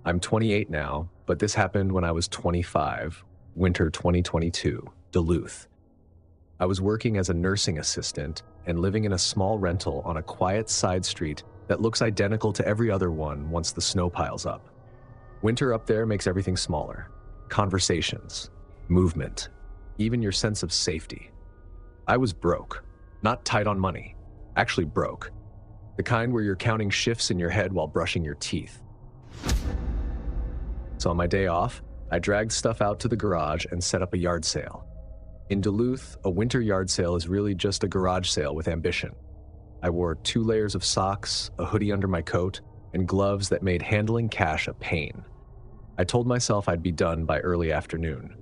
I'm 28 now, but this happened when I was 25, winter 2022, Duluth. I was working as a nursing assistant and living in a small rental on a quiet side street that looks identical to every other one once the snow piles up. Winter up there makes everything smaller. Conversations, movement, even your sense of safety. I was broke, not tight on money, actually broke. The kind where you're counting shifts in your head while brushing your teeth. So on my day off, I dragged stuff out to the garage and set up a yard sale. In Duluth, a winter yard sale is really just a garage sale with ambition. I wore 2 layers of socks, a hoodie under my coat, and gloves that made handling cash a pain. I told myself I'd be done by early afternoon.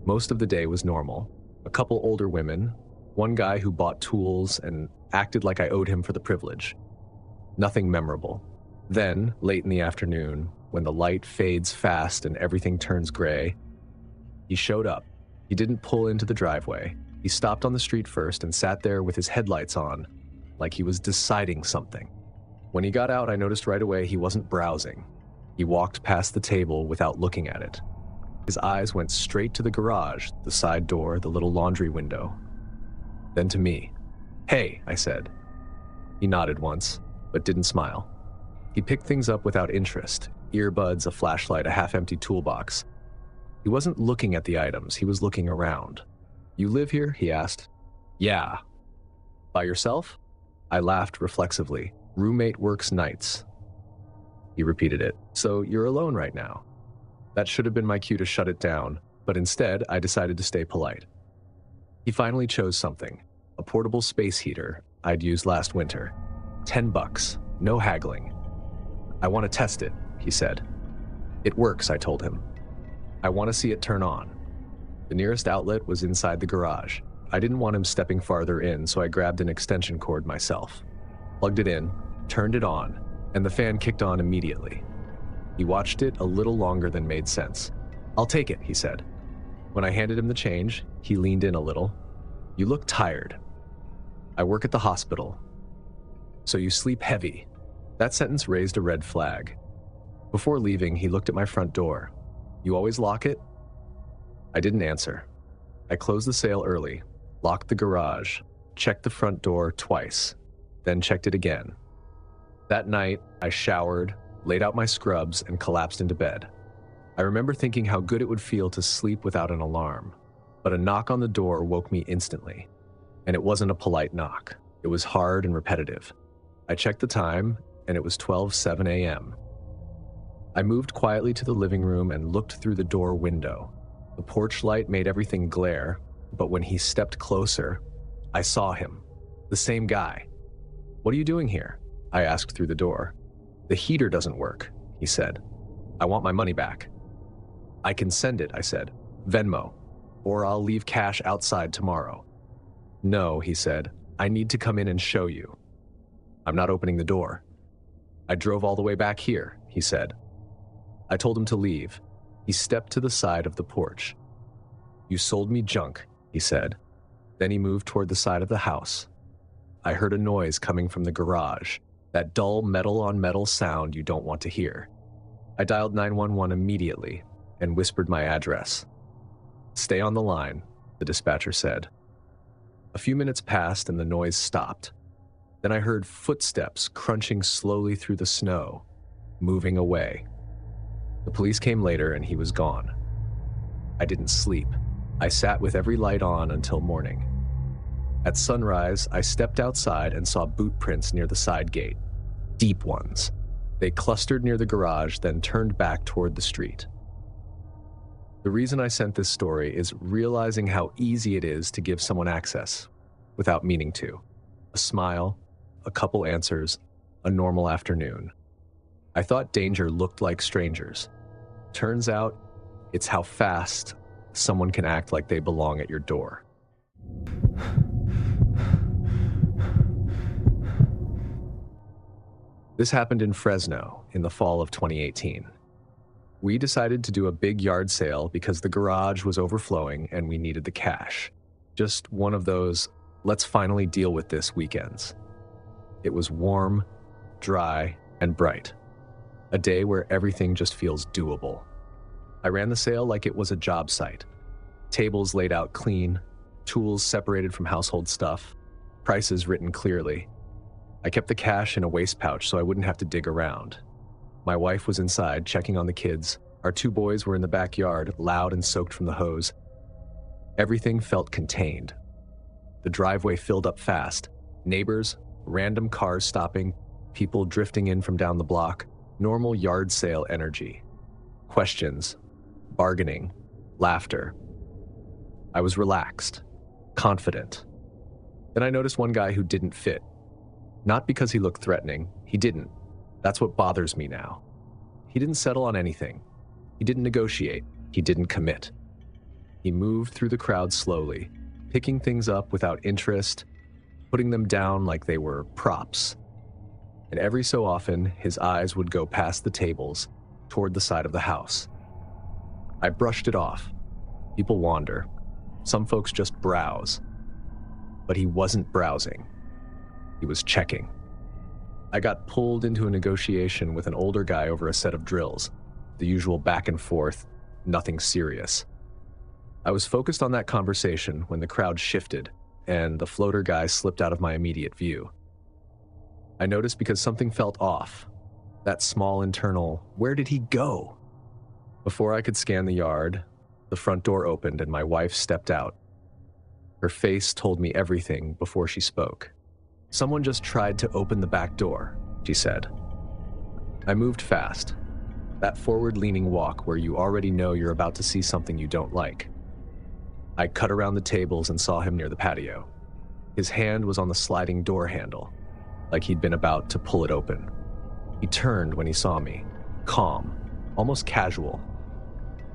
Most of the day was normal. A couple older women, one guy who bought tools and acted like I owed him for the privilege. Nothing memorable. Then, late in the afternoon, when the light fades fast and everything turns gray, he showed up. He didn't pull into the driveway. He stopped on the street first and sat there with his headlights on, like he was deciding something. When he got out, I noticed right away he wasn't browsing. He walked past the table without looking at it. His eyes went straight to the garage, the side door, the little laundry window. Then to me. "Hey," I said. He nodded once, but didn't smile. He picked things up without interest, earbuds, a flashlight, a half-empty toolbox. He wasn't looking at the items, he was looking around. "You live here?" he asked. "Yeah." "By yourself?" I laughed reflexively. "Roommate works nights." He repeated it. "So you're alone right now?" That should have been my cue to shut it down, but instead I decided to stay polite. He finally chose something, a portable space heater I'd used last winter. $10, no haggling. "I want to test it," he said. "It works," I told him. "I want to see it turn on." The nearest outlet was inside the garage. I didn't want him stepping farther in, so I grabbed an extension cord myself. Plugged it in, turned it on, and the fan kicked on immediately. He watched it a little longer than made sense. "I'll take it," he said. When I handed him the change, he leaned in a little. "You look tired." "I work at the hospital." "So you sleep heavy." That sentence raised a red flag. Before leaving, he looked at my front door. "You always lock it?" I didn't answer. I closed the sale early, locked the garage, checked the front door twice, then checked it again. That night, I showered, laid out my scrubs, and collapsed into bed. I remember thinking how good it would feel to sleep without an alarm, but a knock on the door woke me instantly. And it wasn't a polite knock. It was hard and repetitive. I checked the time, and it was 12:07 a.m. I moved quietly to the living room and looked through the door window. The porch light made everything glare, but when he stepped closer, I saw him. The same guy. "What are you doing here?" I asked through the door. "The heater doesn't work," he said. "I want my money back." "I can send it," I said. "Venmo, or I'll leave cash outside tomorrow." "No," he said. "I need to come in and show you." "I'm not opening the door." "I drove all the way back here," he said. I told him to leave. He stepped to the side of the porch. "You sold me junk," he said. Then he moved toward the side of the house. I heard a noise coming from the garage, that dull metal-on-metal sound you don't want to hear. I dialed 911 immediately and whispered my address. "Stay on the line," the dispatcher said. A few minutes passed and the noise stopped. Then I heard footsteps crunching slowly through the snow, moving away. The police came later and he was gone. I didn't sleep. I sat with every light on until morning. At sunrise, I stepped outside and saw boot prints near the side gate. Deep ones. They clustered near the garage, then turned back toward the street. The reason I sent this story is realizing how easy it is to give someone access without meaning to. A smile, a couple answers, a normal afternoon. I thought danger looked like strangers. Turns out, it's how fast someone can act like they belong at your door. This happened in Fresno in the fall of 2018. We decided to do a big yard sale because the garage was overflowing and we needed the cash. Just one of those, let's finally deal with this weekends. It was warm, dry, and bright. A day where everything just feels doable. I ran the sale like it was a job site. Tables laid out clean, tools separated from household stuff, prices written clearly. I kept the cash in a waist pouch so I wouldn't have to dig around. My wife was inside, checking on the kids. Our 2 boys were in the backyard, loud and soaked from the hose. Everything felt contained. The driveway filled up fast. Neighbors, random cars stopping, people drifting in from down the block. Normal yard sale energy. Questions, bargaining, laughter. I was relaxed, confident. Then I noticed one guy who didn't fit. Not because he looked threatening, he didn't. That's what bothers me now. He didn't settle on anything. He didn't negotiate. He didn't commit. He moved through the crowd slowly, picking things up without interest, putting them down like they were props. And every so often, his eyes would go past the tables, toward the side of the house. I brushed it off. People wander. Some folks just browse. But he wasn't browsing. He was checking. I got pulled into a negotiation with an older guy over a set of drills. The usual back and forth, nothing serious. I was focused on that conversation when the crowd shifted and the floater guy slipped out of my immediate view. I noticed because something felt off. That small internal, where did he go? Before I could scan the yard, the front door opened and my wife stepped out. Her face told me everything before she spoke. "Someone just tried to open the back door," she said. I moved fast. That forward-leaning walk where you already know you're about to see something you don't like. I cut around the tables and saw him near the patio. His hand was on the sliding door handle, like he'd been about to pull it open. He turned when he saw me, calm, almost casual.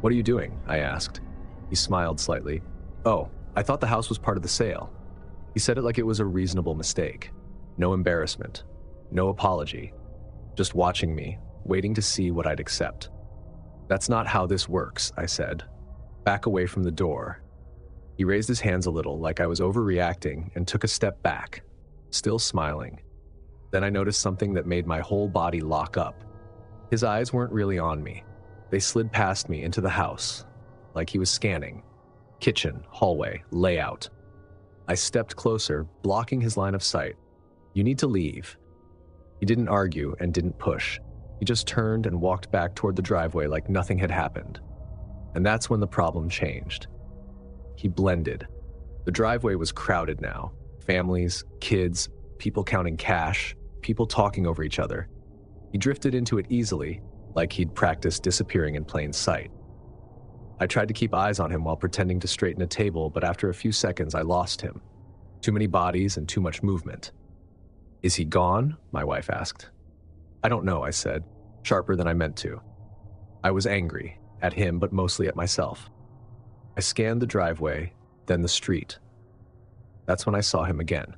"What are you doing?" I asked. He smiled slightly. "Oh, I thought the house was part of the sale." He said it like it was a reasonable mistake. No embarrassment, no apology, just watching me, waiting to see what I'd accept. "That's not how this works," I said. "Back away from the door." He raised his hands a little, like I was overreacting, and took a step back, still smiling. Then I noticed something that made my whole body lock up. His eyes weren't really on me. They slid past me into the house, like he was scanning. Kitchen, hallway, layout. I stepped closer, blocking his line of sight. "You need to leave." He didn't argue and didn't push. He just turned and walked back toward the driveway like nothing had happened. And that's when the problem changed. He blended. The driveway was crowded now. Families, kids, people counting cash, people talking over each other. He drifted into it easily, like he'd practiced disappearing in plain sight. I tried to keep eyes on him while pretending to straighten a table, but after a few seconds I lost him. Too many bodies and too much movement. "Is he gone?" my wife asked. "I don't know," I said, sharper than I meant to. I was angry, at him but mostly at myself. I scanned the driveway, then the street. That's when I saw him again,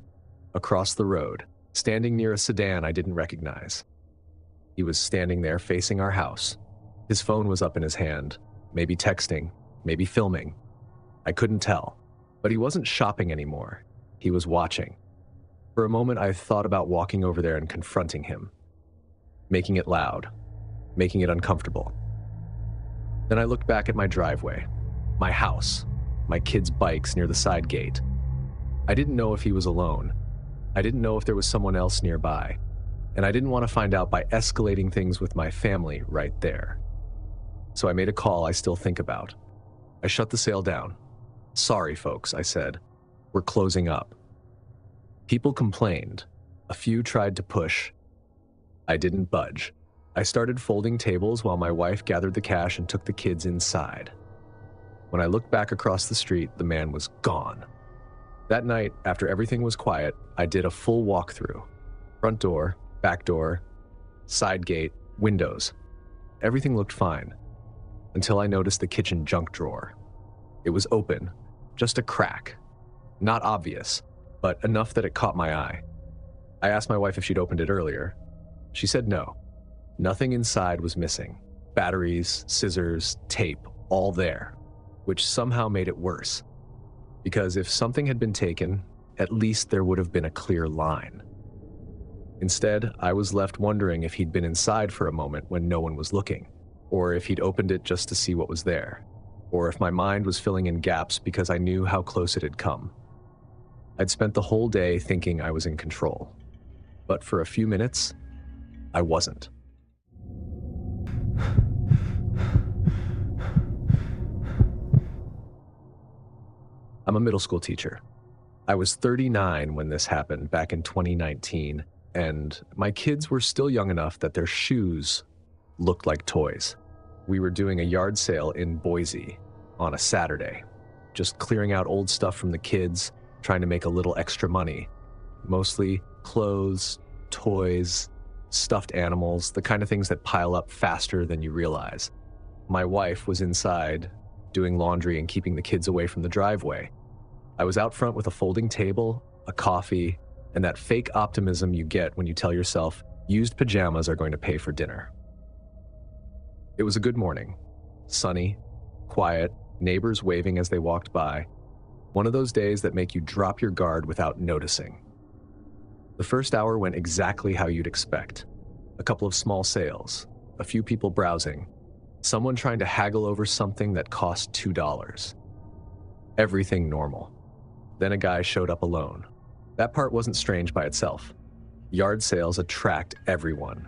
across the road, standing near a sedan I didn't recognize. He was standing there facing our house. His phone was up in his hand, maybe texting, maybe filming. I couldn't tell, but he wasn't shopping anymore. He was watching. For a moment, I thought about walking over there and confronting him, making it loud, making it uncomfortable. Then I looked back at my driveway, my house, my kids' bikes near the side gate. I didn't know if he was alone. I didn't know if there was someone else nearby, and I didn't want to find out by escalating things with my family right there. So I made a call I still think about. I shut the sale down. "Sorry, folks," I said. "We're closing up." People complained. A few tried to push. I didn't budge. I started folding tables while my wife gathered the cash and took the kids inside. When I looked back across the street, the man was gone. That night, after everything was quiet, I did a full walkthrough. Front door, back door, side gate, windows. Everything looked fine, until I noticed the kitchen junk drawer. It was open, just a crack. Not obvious, but enough that it caught my eye. I asked my wife if she'd opened it earlier. She said no. Nothing inside was missing. Batteries, scissors, tape, all there, which somehow made it worse. Because if something had been taken, at least there would have been a clear line. Instead, I was left wondering if he'd been inside for a moment when no one was looking, or if he'd opened it just to see what was there, or if my mind was filling in gaps because I knew how close it had come. I'd spent the whole day thinking I was in control, but for a few minutes, I wasn't. I'm a middle school teacher. I was 39 when this happened back in 2019, and my kids were still young enough that their shoes looked like toys. We were doing a yard sale in Boise on a Saturday, just clearing out old stuff from the kids, trying to make a little extra money. Mostly clothes, toys, stuffed animals, the kind of things that pile up faster than you realize. My wife was inside doing laundry and keeping the kids away from the driveway. I was out front with a folding table, a coffee, and that fake optimism you get when you tell yourself used pajamas are going to pay for dinner. It was a good morning. Sunny, quiet, neighbors waving as they walked by. One of those days that make you drop your guard without noticing. The first hour went exactly how you'd expect. A couple of small sales, a few people browsing, someone trying to haggle over something that cost $2. Everything normal. Then a guy showed up alone. That part wasn't strange by itself. Yard sales attract everyone,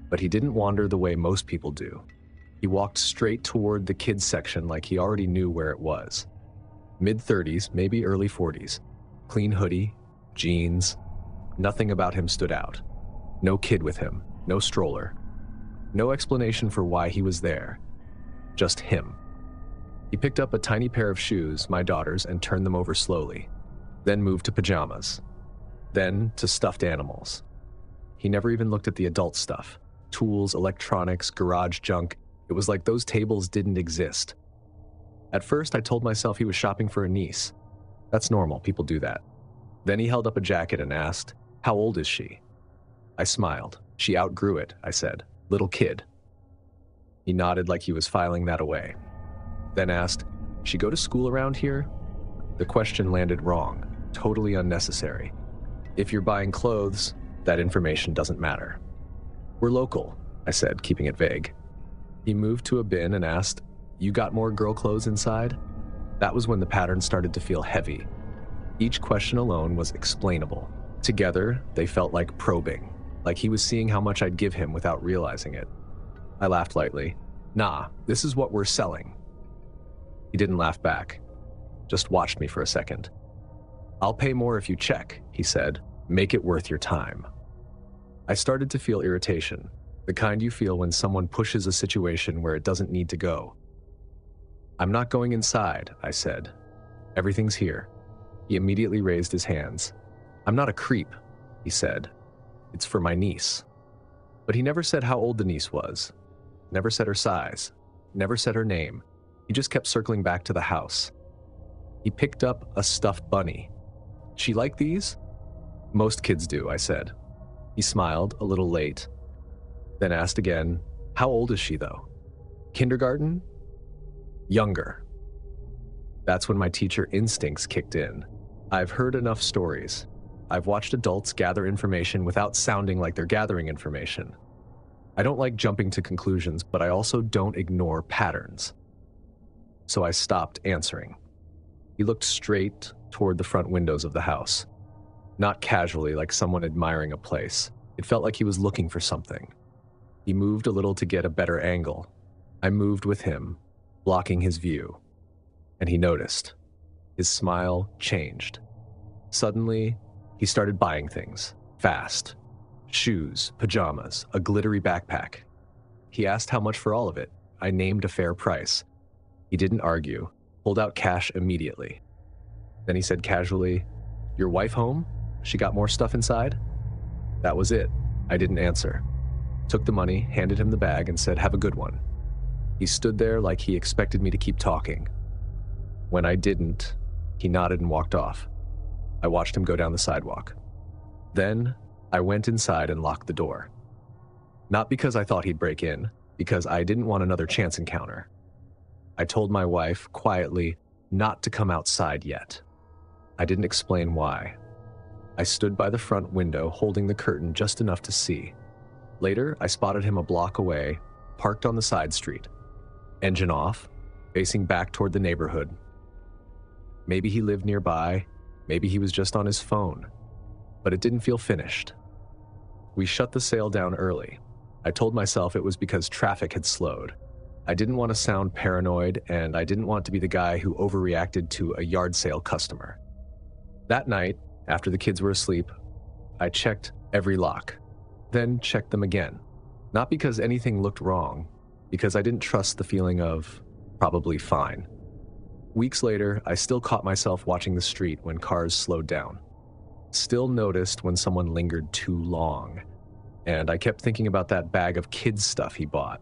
but he didn't wander the way most people do. He walked straight toward the kids section like he already knew where it was. Mid-30s, maybe early 40s. Clean hoodie, jeans. Nothing about him stood out. No kid with him, no stroller. No explanation for why he was there. Just him. He picked up a tiny pair of shoes, my daughter's, and turned them over slowly. Then moved to pajamas. Then to stuffed animals. He never even looked at the adult stuff. Tools, electronics, garage junk. It was like those tables didn't exist. At first, I told myself he was shopping for a niece. That's normal, people do that. Then he held up a jacket and asked, "How old is she?" I smiled. "She outgrew it," I said. "Little kid." He nodded like he was filing that away. Then asked, "She go to school around here?" The question landed wrong, totally unnecessary. If you're buying clothes, that information doesn't matter. "We're local," I said, keeping it vague. He moved to a bin and asked, "You got more girl clothes inside?" That was when the pattern started to feel heavy. Each question alone was explainable. Together, they felt like probing, like he was seeing how much I'd give him without realizing it. I laughed lightly. "Nah, this is what we're selling." He didn't laugh back, just watched me for a second. "I'll pay more if you check," he said. "Make it worth your time." I started to feel irritation, the kind you feel when someone pushes a situation where it doesn't need to go. "I'm not going inside," I said. "Everything's here." He immediately raised his hands. "I'm not a creep," he said. "It's for my niece." But he never said how old the niece was, never said her size, never said her name. He just kept circling back to the house. He picked up a stuffed bunny. "She like these?" "Most kids do," I said. He smiled, a little late, then asked again, "How old is she, though?" "Kindergarten?" "Younger." That's when my teacher instincts kicked in. I've heard enough stories. I've watched adults gather information without sounding like they're gathering information. I don't like jumping to conclusions, but I also don't ignore patterns. So I stopped answering. He looked straight toward the front windows of the house. Not casually, like someone admiring a place. It felt like he was looking for something. He moved a little to get a better angle. I moved with him, blocking his view. And he noticed. His smile changed. Suddenly, he started buying things, fast. Shoes, pajamas, a glittery backpack. He asked how much for all of it. I named a fair price. He didn't argue, pulled out cash immediately. Then he said casually, "Your wife home? She got more stuff inside?" That was it. I didn't answer. Took the money, handed him the bag, and said, "Have a good one." He stood there like he expected me to keep talking. When I didn't, he nodded and walked off. I watched him go down the sidewalk. Then, I went inside and locked the door. Not because I thought he'd break in, because I didn't want another chance encounter. I told my wife, quietly, not to come outside yet. I didn't explain why. I stood by the front window, holding the curtain just enough to see. Later, I spotted him a block away, parked on the side street. Engine off, facing back toward the neighborhood. Maybe he lived nearby, maybe he was just on his phone, but it didn't feel finished. We shut the sale down early. I told myself it was because traffic had slowed. I didn't want to sound paranoid, and I didn't want to be the guy who overreacted to a yard sale customer. That night, after the kids were asleep, I checked every lock, then checked them again. Not because anything looked wrong, because I didn't trust the feeling of probably fine. Weeks later, I still caught myself watching the street when cars slowed down. Still noticed when someone lingered too long. And I kept thinking about that bag of kids' stuff he bought.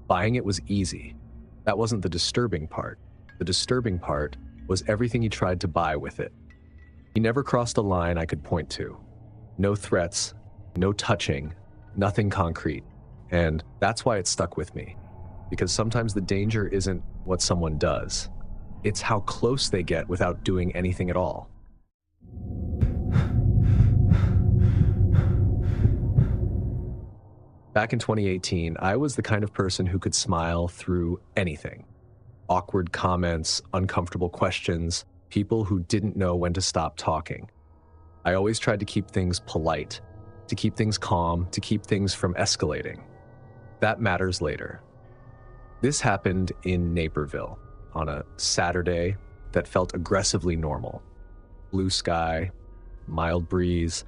Buying it was easy. That wasn't the disturbing part. The disturbing part was everything he tried to buy with it. He never crossed a line I could point to. No threats, no touching, nothing concrete. And that's why it stuck with me. Because sometimes the danger isn't what someone does. It's how close they get without doing anything at all. Back in 2018, I was the kind of person who could smile through anything. Awkward comments, uncomfortable questions, people who didn't know when to stop talking. I always tried to keep things polite, to keep things calm, to keep things from escalating. That matters later. This happened in Naperville on a Saturday that felt aggressively normal. Blue sky, mild breeze,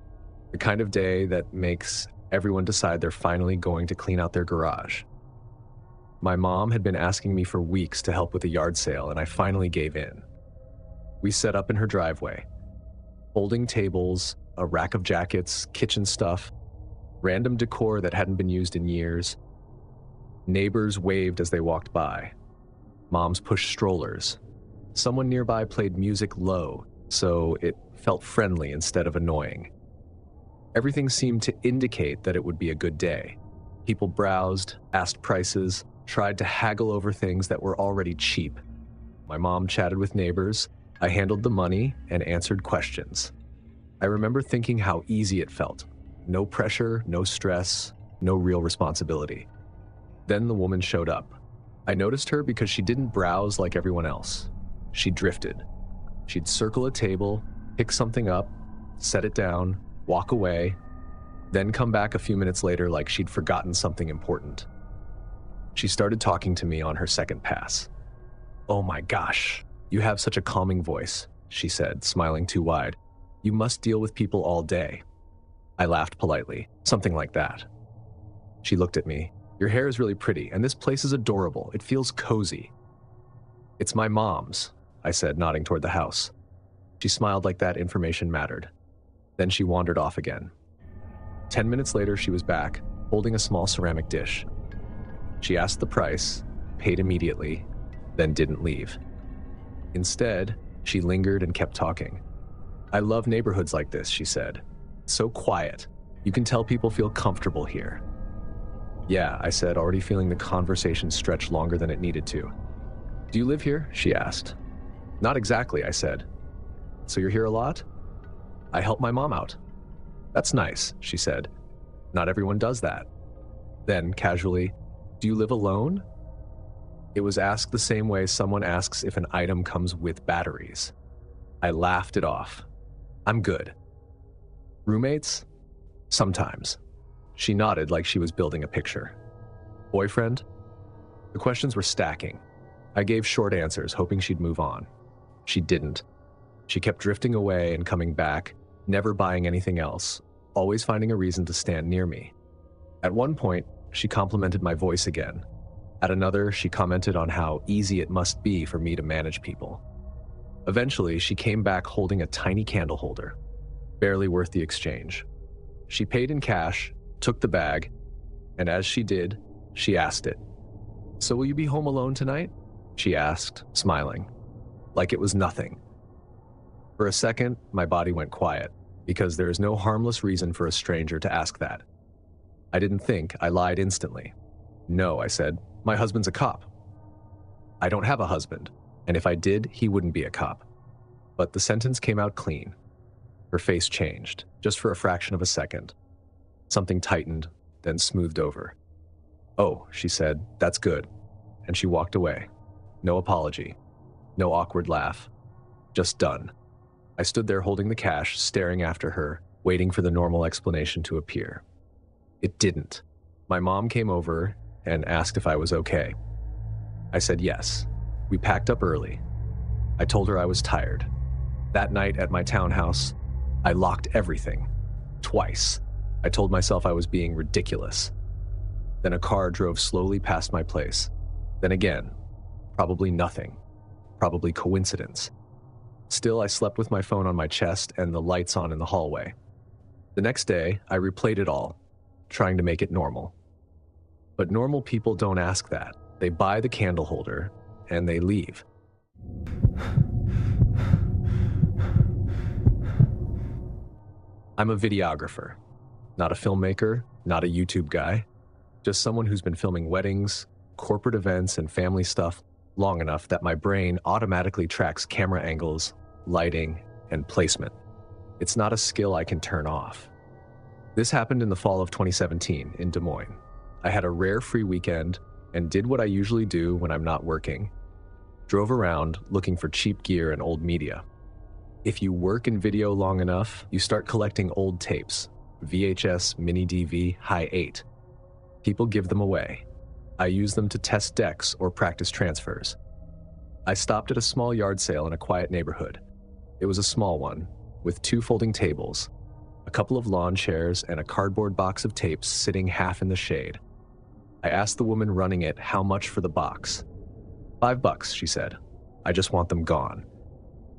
the kind of day that makes everyone decide they're finally going to clean out their garage. My mom had been asking me for weeks to help with a yard sale, and I finally gave in. We set up in her driveway. Folding tables, a rack of jackets, kitchen stuff, random decor that hadn't been used in years. Neighbors waved as they walked by. Moms pushed strollers. Someone nearby played music low, so it felt friendly instead of annoying. Everything seemed to indicate that it would be a good day. People browsed, asked prices, tried to haggle over things that were already cheap. My mom chatted with neighbors. I handled the money and answered questions. I remember thinking how easy it felt. No pressure, no stress, no real responsibility. Then the woman showed up. I noticed her because she didn't browse like everyone else. She drifted. She'd circle a table, pick something up, set it down, walk away, then come back a few minutes later like she'd forgotten something important. She started talking to me on her second pass. "Oh my gosh, you have such a calming voice," she said, smiling too wide. "You must deal with people all day." I laughed politely, something like that. She looked at me. "Your hair is really pretty, and this place is adorable. It feels cozy." "It's my mom's," I said, nodding toward the house. She smiled like that information mattered. Then she wandered off again. 10 minutes later, she was back, holding a small ceramic dish. She asked the price, paid immediately, then didn't leave. Instead, she lingered and kept talking. "I love neighborhoods like this," she said. "So quiet. You can tell people feel comfortable here." "Yeah," I said, already feeling the conversation stretch longer than it needed to. "Do you live here?" she asked. "Not exactly," I said. "So you're here a lot?" "I help my mom out." "That's nice," she said. "Not everyone does that." Then, casually, "Do you live alone?" It was asked the same way someone asks if an item comes with batteries. I laughed it off. "I'm good." "Roommates?" "Sometimes." She nodded like she was building a picture. "Boyfriend?" The questions were stacking. I gave short answers, hoping she'd move on. She didn't. She kept drifting away and coming back, never buying anything else, always finding a reason to stand near me. At one point, she complimented my voice again. At another, she commented on how easy it must be for me to manage people. Eventually, she came back holding a tiny candle holder, barely worth the exchange. She paid in cash, took the bag, and as she did, she asked it. "So will you be home alone tonight?" she asked, smiling, like it was nothing. For a second, my body went quiet, because there is no harmless reason for a stranger to ask that. I didn't think, I lied instantly. "No," I said, "my husband's a cop." "I don't have a husband, and if I did, he wouldn't be a cop." But the sentence came out clean. Her face changed, just for a fraction of a second. Something tightened, then smoothed over. "Oh," she said, "that's good." And she walked away. No apology. No awkward laugh. Just done. I stood there holding the cash, staring after her, waiting for the normal explanation to appear. It didn't. My mom came over and asked if I was okay. I said yes. We packed up early. I told her I was tired. That night at my townhouse, I locked everything. Twice. I told myself I was being ridiculous. Then a car drove slowly past my place. Then again. Probably nothing. Probably coincidence. Still, I slept with my phone on my chest and the lights on in the hallway. The next day, I replayed it all, trying to make it normal. But normal people don't ask that. They buy the candle holder, and they leave. I'm a videographer. Not a filmmaker, not a YouTube guy. Just someone who's been filming weddings, corporate events, and family stuff long enough that my brain automatically tracks camera angles, lighting, and placement. It's not a skill I can turn off. This happened in the fall of 2017 in Des Moines. I had a rare free weekend and did what I usually do when I'm not working. Drove around looking for cheap gear and old media. If you work in video long enough, you start collecting old tapes, VHS, mini DV, high 8. People give them away. I use them to test decks or practice transfers. I stopped at a small yard sale in a quiet neighborhood. It was a small one, with 2 folding tables, a couple of lawn chairs, and a cardboard box of tapes sitting half in the shade. I asked the woman running it how much for the box. $5, she said. I just want them gone.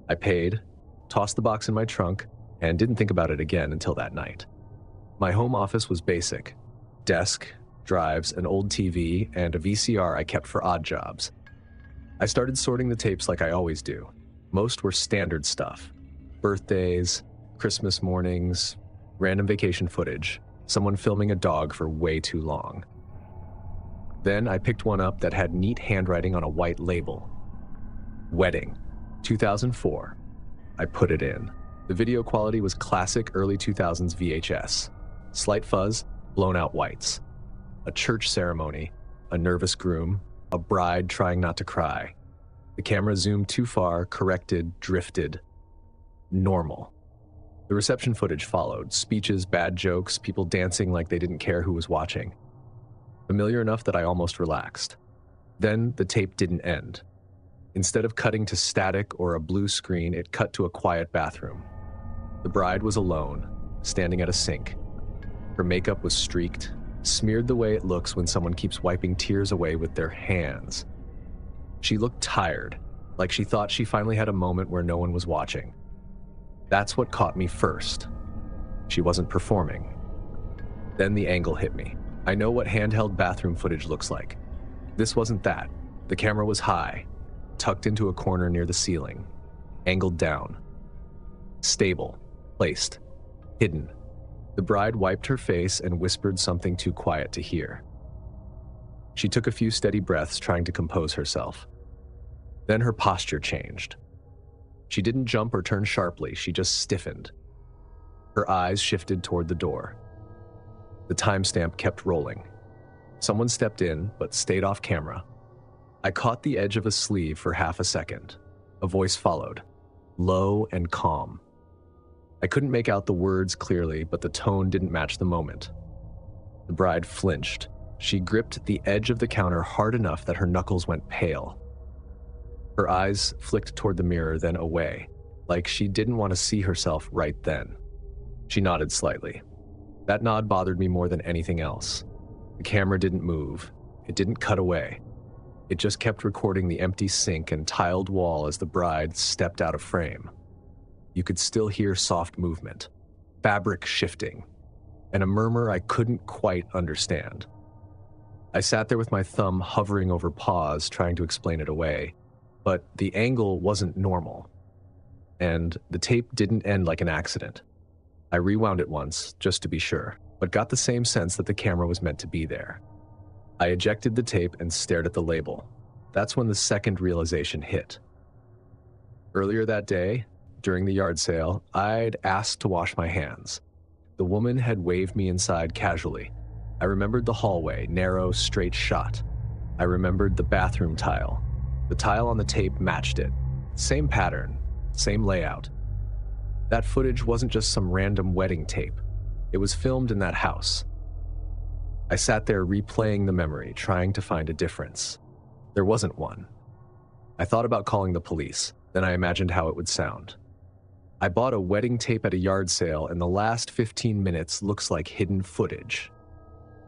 I paid, tossed the box in my trunk, and didn't think about it again until that night. My home office was basic. Desk, drives, an old TV, and a VCR I kept for odd jobs. I started sorting the tapes like I always do. Most were standard stuff. Birthdays, Christmas mornings, random vacation footage, someone filming a dog for way too long. Then I picked one up that had neat handwriting on a white label. Wedding, 2004. I put it in. The video quality was classic early 2000s VHS. Slight fuzz, blown out whites. A church ceremony, a nervous groom, a bride trying not to cry. The camera zoomed too far, corrected, drifted. Normal. The reception footage followed. Speeches, bad jokes, people dancing like they didn't care who was watching. Familiar enough that I almost relaxed. Then the tape didn't end. Instead of cutting to static or a blue screen, it cut to a quiet bathroom. The bride was alone, standing at a sink. Her makeup was streaked, smeared the way it looks when someone keeps wiping tears away with their hands. She looked tired, like she thought she finally had a moment where no one was watching. That's what caught me first. She wasn't performing. Then the angle hit me. I know what handheld bathroom footage looks like. This wasn't that. The camera was high, tucked into a corner near the ceiling, angled down. Stable, placed, hidden. The bride wiped her face and whispered something too quiet to hear. She took a few steady breaths, trying to compose herself. Then her posture changed. She didn't jump or turn sharply, she just stiffened. Her eyes shifted toward the door. The timestamp kept rolling. Someone stepped in, but stayed off camera. I caught the edge of a sleeve for half a second. A voice followed, low and calm. I couldn't make out the words clearly, but the tone didn't match the moment. The bride flinched. She gripped the edge of the counter hard enough that her knuckles went pale. Her eyes flicked toward the mirror, then away, like she didn't want to see herself right then. She nodded slightly. That nod bothered me more than anything else. The camera didn't move. It didn't cut away. It just kept recording the empty sink and tiled wall as the bride stepped out of frame. You could still hear soft movement, fabric shifting, and a murmur I couldn't quite understand. I sat there with my thumb hovering over pause, trying to explain it away, but the angle wasn't normal, and the tape didn't end like an accident. I rewound it once, just to be sure, but got the same sense that the camera was meant to be there. I ejected the tape and stared at the label. That's when the second realization hit. Earlier that day, During the yard sale, I'd asked to wash my hands. The woman had waved me inside casually. I remembered the hallway, narrow, straight shot. I remembered the bathroom tile. The tile on the tape matched it. Same pattern, same layout. That footage wasn't just some random wedding tape. It was filmed in that house. I sat there replaying the memory, trying to find a difference. There wasn't one. I thought about calling the police, then I imagined how it would sound. I bought a wedding tape at a yard sale, and the last 15 minutes looks like hidden footage.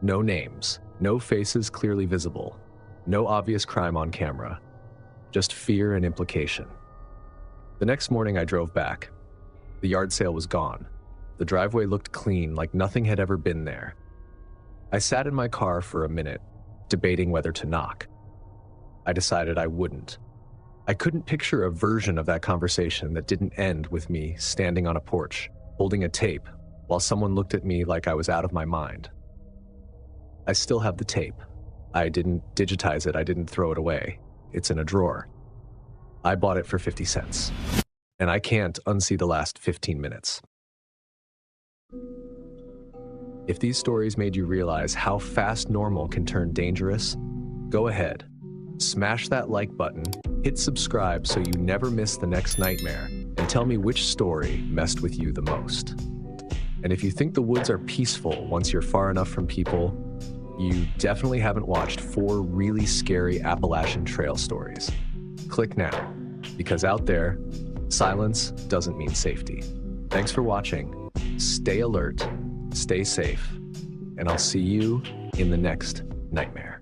No names, no faces clearly visible, no obvious crime on camera, just fear and implication. The next morning I drove back. The yard sale was gone. The driveway looked clean, like nothing had ever been there. I sat in my car for a minute, debating whether to knock. I decided I wouldn't. I couldn't picture a version of that conversation that didn't end with me standing on a porch, holding a tape, while someone looked at me like I was out of my mind. I still have the tape. I didn't digitize it, I didn't throw it away. It's in a drawer. I bought it for 50 cents. And I can't unsee the last 15 minutes. If these stories made you realize how fast normal can turn dangerous, go ahead. Smash that like button, hit subscribe so you never miss the next nightmare, and tell me which story messed with you the most. And if you think the woods are peaceful once you're far enough from people, you definitely haven't watched 4 really scary Appalachian Trail stories. Click now, because out there, silence doesn't mean safety. Thanks for watching. Stay alert, stay safe, and I'll see you in the next nightmare.